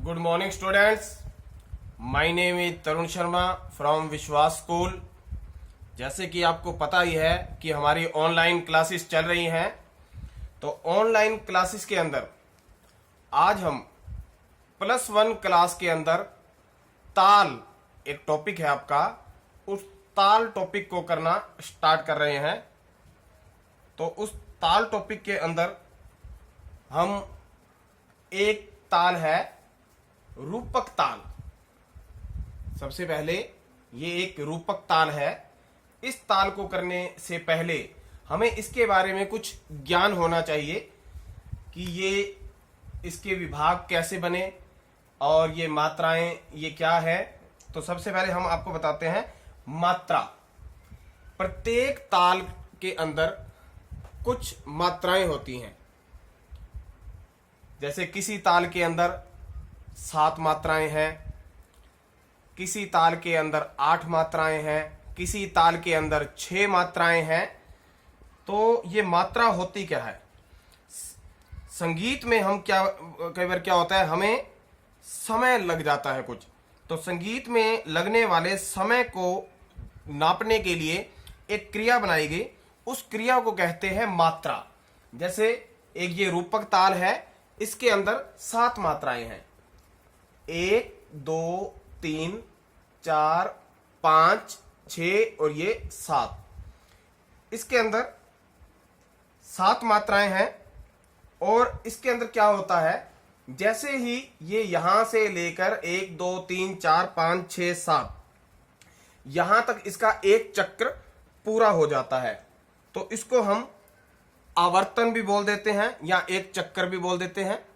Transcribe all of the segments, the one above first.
Good morning students, my name is Tarun Sharma from विश्वास school. जैसे कि आपको पता ही है कि हमारी ऑनलाइन क्लासेस चल रही हैं, तो ऑनलाइन क्लासेस के अंदर आज हम +1 क्लास के अंदर ताल एक टॉपिक है आपका, उस ताल टॉपिक को करना स्टार्ट कर रहे हैं। तो उस ताल टॉपिक के अंदर हम एक ताल है रूपक ताल। सबसे पहले ये एक रूपक ताल है। इस ताल को करने से पहले हमें इसके बारे में कुछ ज्ञान होना चाहिए कि ये इसके विभाग कैसे बने और ये मात्राएं ये क्या है। तो सबसे पहले हम आपको बताते हैं मात्रा। प्रत्येक ताल के अंदर कुछ मात्राएं होती हैं। जैसे किसी ताल के अंदर 7 मात्राएं हैं, किसी ताल के अंदर 8 मात्राएं हैं, किसी ताल के अंदर 6 मात्राएं हैं। तो ये मात्रा होती क्या है? संगीत में हम कई बार क्या होता है, हमें समय लग जाता है कुछ, तो संगीत में लगने वाले समय को नापने के लिए एक क्रिया बनाई गई। उस क्रिया को कहते हैं मात्रा। जैसे एक ये रूपक ताल है, इसके अंदर 7 मात्राएं हैं, 1 2 3 4 5 6 और ये 7। इसके अंदर 7 मात्राएं हैं। और इसके अंदर क्या होता है, जैसे ही ये यहां से लेकर 1 2 3 4 5 6 7 यहां तक इसका एक चक्र पूरा हो जाता है, तो इसको हम आवर्तन भी बोल देते हैं या एक चक्कर भी बोल देते हैं।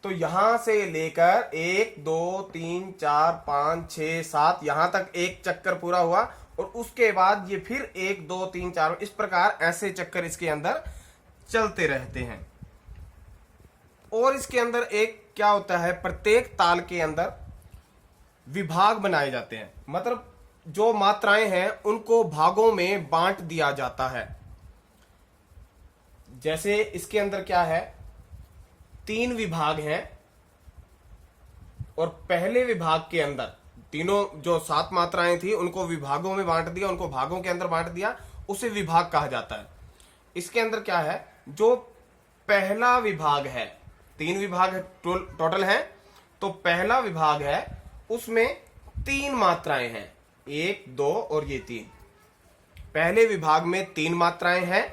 तो यहां से लेकर 1 2 3 4 5 6 7 यहां तक एक चक्कर पूरा हुआ, और उसके बाद ये फिर 1 2 3 4 इस प्रकार ऐसे चक्कर इसके अंदर चलते रहते हैं। और इसके अंदर एक क्या होता है, प्रत्येक ताल के अंदर विभाग बनाए जाते हैं। मतलब जो मात्राएं हैं उनको भागों में बांट दिया जाता है। जैसे इसके अंदर क्या है, 3 विभाग हैं, और पहले विभाग के अंदर तीनों जो 7 मात्राएं थी उनको विभागों में बांट दिया, उनको भागों के अंदर बांट दिया, उसे विभाग कहा जाता है। इसके अंदर क्या है, जो पहला विभाग है, 3 विभाग टोटल है, तो पहला विभाग है उसमें 3 मात्राएं हैं, 1 2 और ये 3। पहले विभाग में 3 मात्राएं हैं।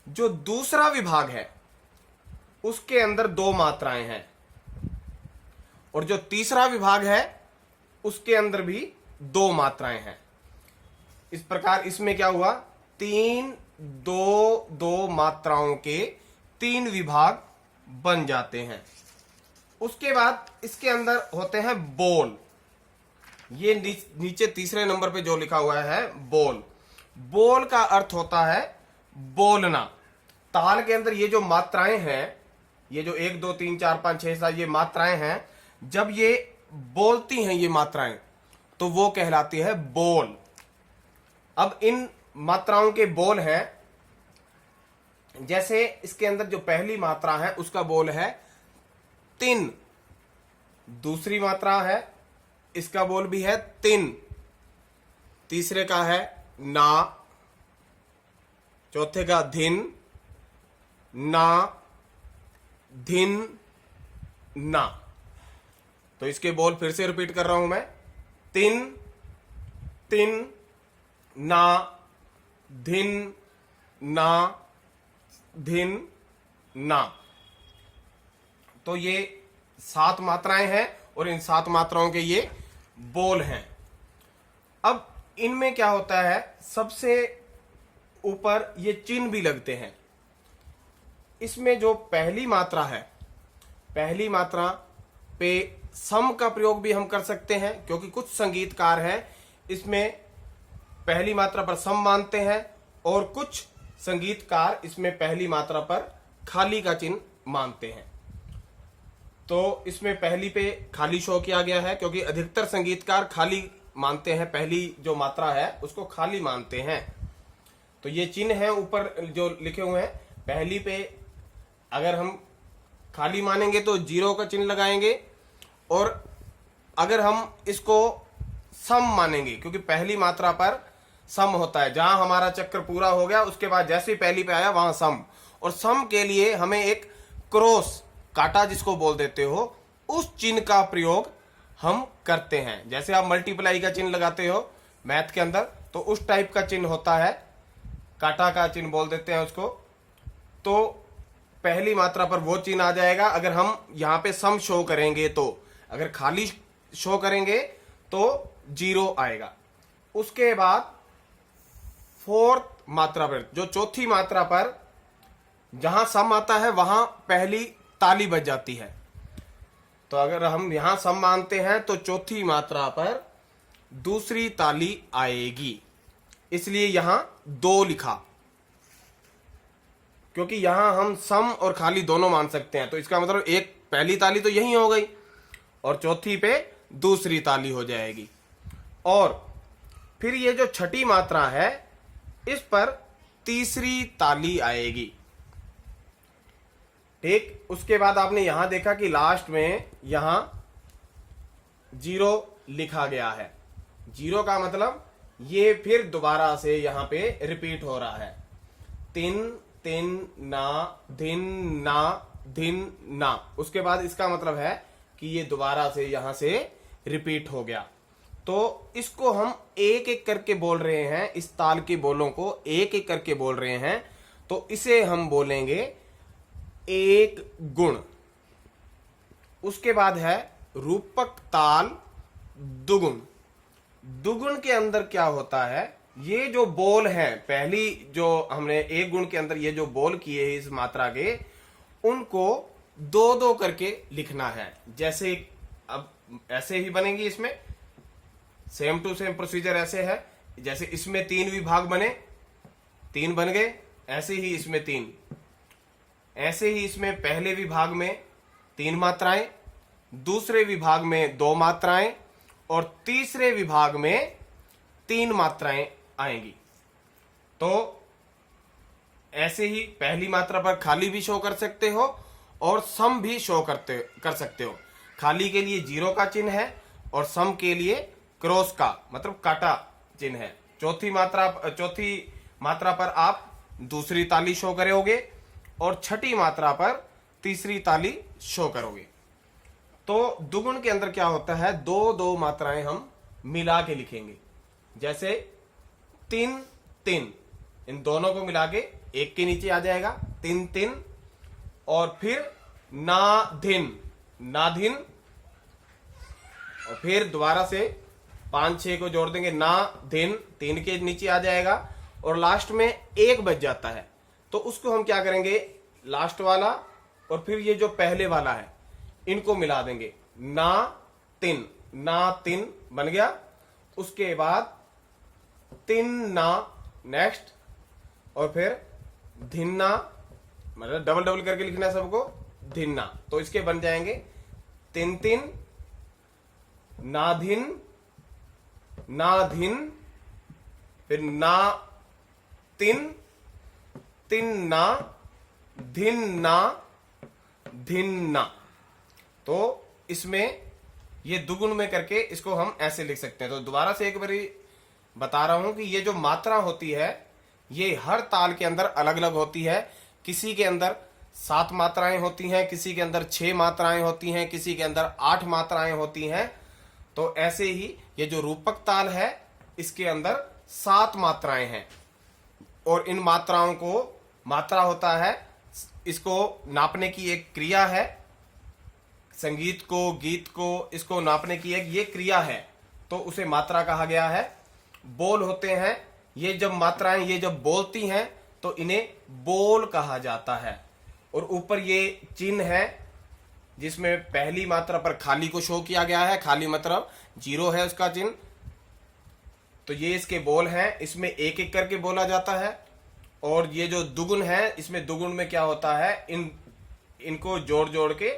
जो दूसरा विभाग है उसके अंदर 2 मात्राएं हैं, और जो तीसरा विभाग है उसके अंदर भी 2 मात्राएं हैं। इस प्रकार इसमें क्या हुआ, 3 2 2 मात्राओं के 3 विभाग बन जाते हैं। उसके बाद इसके अंदर होते हैं बोल। ये नीचे तीसरे नंबर पे जो लिखा हुआ है बोल। बोल का अर्थ होता है बोलना। ताल के अंदर ये जो मात्राएं हैं, ये जो 1 2 3 4 5 6 7 ये मात्राएं हैं, जब ये बोलती हैं ये मात्राएं, तो वो कहलाती है बोल। अब इन मात्राओं के बोल हैं। जैसे इसके अंदर जो पहली मात्रा है उसका बोल है तिन, दूसरी मात्रा है इसका बोल भी है तिन, तीसरे का है ना, चौथे का धिन, ना धिन ना। तो इसके बोल फिर से रिपीट कर रहा हूं मैं, तिन तिन ना धिन ना धिन ना। तो ये 7 मात्राएं हैं और इन 7 मात्राओं के ये बोल हैं। अब इनमें क्या होता है, सबसे ऊपर ये चिन्ह भी लगते हैं। इसमें जो पहली मात्रा है, पहली मात्रा पे सम का प्रयोग भी हम कर सकते हैं, क्योंकि कुछ संगीतकार हैं इसमें पहली मात्रा पर सम मानते हैं, और कुछ संगीतकार इसमें पहली मात्रा पर खाली का चिन्ह मानते हैं। तो इसमें पहली पे खाली शो किया गया है, क्योंकि अधिकतर संगीतकार खाली मानते हैं, पहली जो मात्रा है उसको खाली मानते हैं। तो ये चिन्ह है ऊपर जो लिखे हुए हैं। पहली पे अगर हम खाली मानेंगे तो 0 का चिन्ह लगाएंगे, और अगर हम इसको सम मानेंगे, क्योंकि पहली मात्रा पर सम होता है, जहां हमारा चक्र पूरा हो गया उसके बाद जैसे ही पहली पे आया वहां सम, और सम के लिए हमें एक क्रॉस, काटा जिसको बोल देते हो, उस चिन्ह का प्रयोग हम करते हैं। जैसे आप मल्टीप्लाई का चिन्ह लगाते हो मैथ के अंदर, तो उस टाइप का चिन्ह होता है, काटा का चिन्ह बोल देते हैं उसको। तो पहली मात्रा पर वो चिन्ह आ जाएगा अगर हम यहां पे सम शो करेंगे, तो अगर खाली शो करेंगे तो 0 आएगा। उसके बाद फोर्थ मात्रा पर, जो चौथी मात्रा पर जहां सम आता है वहां पहली ताली बज जाती है। तो अगर हम यहां सम मानते हैं तो चौथी मात्रा पर दूसरी ताली आएगी, इसलिए यहां 2 लिखा, क्योंकि यहां हम सम और खाली दोनों मान सकते हैं। तो इसका मतलब एक पहली ताली तो यही हो गई और चौथी पे दूसरी ताली हो जाएगी। और फिर ये जो छठी मात्रा है इस पर तीसरी ताली आएगी। ठीक, उसके बाद आपने यहां देखा कि लास्ट में यहां 0 लिखा गया है। 0 का मतलब ये फिर दोबारा से यहां पे रिपीट हो रहा है, तिन तिन ना धिन ना धिन ना। उसके बाद इसका मतलब है कि ये दोबारा से यहां से रिपीट हो गया। तो इसको हम एक एक करके बोल रहे हैं, इस ताल के बोलों को एक एक करके बोल रहे हैं, तो इसे हम बोलेंगे एक गुण। उसके बाद है रूपक ताल दुगुण। दुगुण के अंदर क्या होता है, ये जो बोल हैं, पहली जो हमने एक गुण के अंदर ये जो बोल किए हैं इस मात्रा के, उनको 2-2 करके लिखना है। जैसे अब ऐसे ही बनेगी, इसमें सेम टू सेम प्रोसीजर ऐसे है। जैसे इसमें 3 विभाग बने, 3 बन गए, ऐसे ही इसमें 3, ऐसे ही इसमें पहले विभाग में 3 मात्राएं, दूसरे विभाग में 2 मात्राएं और तीसरे विभाग में 3 मात्राएं आएंगी। तो ऐसे ही पहली मात्रा पर खाली भी शो कर सकते हो और सम भी शो कर सकते हो। खाली के लिए 0 का चिन्ह है और सम के लिए क्रॉस का मतलब काटा चिन्ह है। चौथी मात्रा पर आप दूसरी ताली शो करोगे और छठी मात्रा पर तीसरी ताली शो करोगे। तो दुगुण के अंदर क्या होता है, 2-2 मात्राएं हम मिला के लिखेंगे। जैसे 3 3, इन दोनों को मिला के एक के नीचे आ जाएगा 3 3, और फिर नाधिन नाधिन, और फिर दोबारा से 5-6 को जोड़ देंगे, नाधिन 3 के नीचे आ जाएगा और लास्ट में 1 बच जाता है। तो उसको हम क्या करेंगे, लास्ट वाला और फिर ये जो पहले वाला है इनको मिला देंगे, ना तिन बन गया। उसके बाद तिन ना नेक्स्ट, और फिर धिन्ना, मतलब डबल डबल करके लिखना है सबको, धिन्ना। तो इसके बन जाएंगे 3 3, नाधिन नाधिन, फिर ना तिन तिन ना धिन ना धिन्ना। तो इसमें ये दुगुण में करके इसको हम ऐसे लिख सकते हैं। तो दोबारा से एक बारी बता रहा हूं कि ये जो मात्रा होती है ये हर ताल के अंदर अलग अलग होती है। किसी के अंदर 7 मात्राएं होती हैं, किसी के अंदर 6 मात्राएं होती हैं, किसी के अंदर 8 मात्राएं होती हैं। तो ऐसे ही ये जो रूपक ताल है इसके अंदर 7 मात्राएं हैं और इन मात्राओं को, मात्रा होता है, इसको नापने की एक क्रिया है, संगीत को, गीत को, इसको नापने की एक ये क्रिया है, तो उसे मात्रा कहा गया है। बोल होते हैं, ये जब मात्राएं ये जब बोलती हैं तो इन्हें बोल कहा जाता है। और ऊपर ये चिन्ह है जिसमें पहली मात्रा पर खाली को शो किया गया है, खाली मतलब 0 है उसका चिन्ह। तो ये इसके बोल हैं, इसमें एक एक करके बोला जाता है। और ये जो दुगुन है, इसमें दुगुन में क्या होता है, इनको जोड़ जोड़ के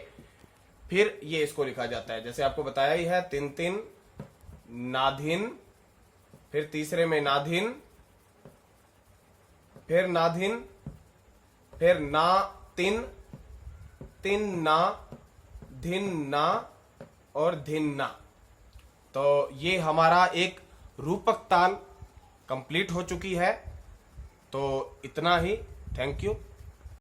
फिर ये इसको लिखा जाता है। जैसे आपको बताया ही है, 3 3 नाधिन, फिर तीसरे में नाधिन, फिर नाधिन, फिर ना तिन तिन ना धिन ना और धिन्ना। तो ये हमारा एक रूपक ताल कंप्लीट हो चुकी है। तो इतना ही। Thank you.